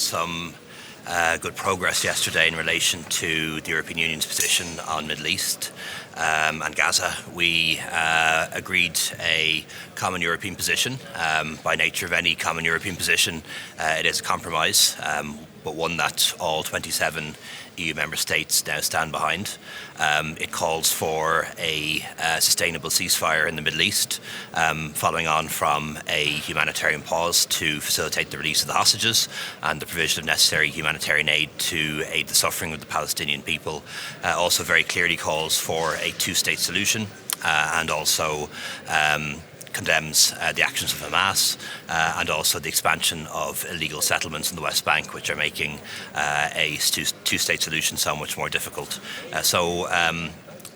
some good progress yesterday in relation to the European Union's position on Middle East and Gaza. We agreed a common European position. By nature of any common European position, it is a compromise, but one that all 27 EU member states now stand behind. It calls for a sustainable ceasefire in the Middle East, following on from a humanitarian pause to facilitate the release of the hostages and the provision of necessary humanitarian aid to aid the suffering of the Palestinian people. Also very clearly calls for a two-state solution and also condemns the actions of Hamas and also the expansion of illegal settlements in the West Bank, which are making a two-state solution so much more difficult.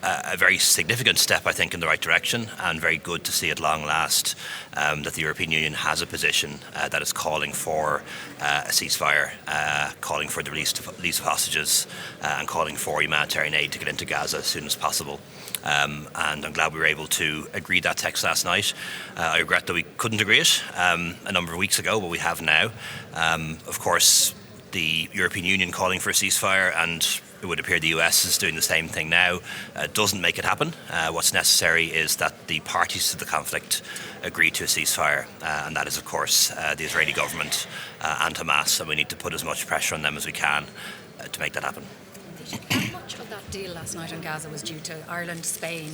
A very significant step, I think, in the right direction, and very good to see at long last that the European Union has a position that is calling for a ceasefire, calling for the release of hostages, and calling for humanitarian aid to get into Gaza as soon as possible. And I'm glad we were able to agree that text last night. I regret that we couldn't agree it a number of weeks ago, but we have now. Of course, the European Union calling for a ceasefire, and it would appear the US is doing the same thing now, doesn't make it happen. What's necessary is that the parties to the conflict agree to a ceasefire, and that is, of course, the Israeli government and Hamas, and we need to put as much pressure on them as we can to make that happen. How much of that deal last night on Gaza was due to Ireland, Spain,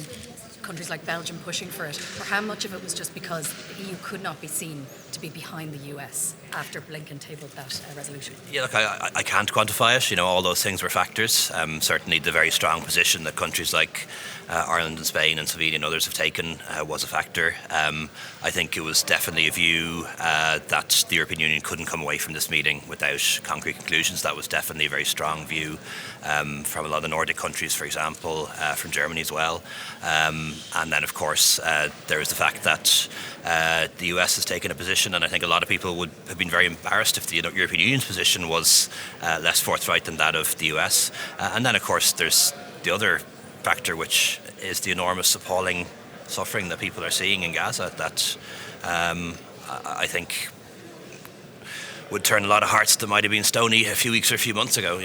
countries like Belgium pushing for it, or how much of it was just because the EU could not be seen to be behind the US after Blinken tabled that resolution? Yeah, look, I can't quantify it. All those things were factors. Certainly the very strong position that countries like Ireland and Spain and Slovenia and others have taken was a factor. I think it was definitely a view that the European Union couldn't come away from this meeting without concrete conclusions. That was definitely a very strong view from a lot of the Nordic countries, for example, from Germany as well. And then, of course, there is the fact that the US has taken a position, and I think a lot of people would have been very embarrassed if the European Union's position was less forthright than that of the US. And then, of course, there's the other factor, which is the enormous, appalling suffering that people are seeing in Gaza that I think would turn a lot of hearts that might have been stony a few weeks or a few months ago,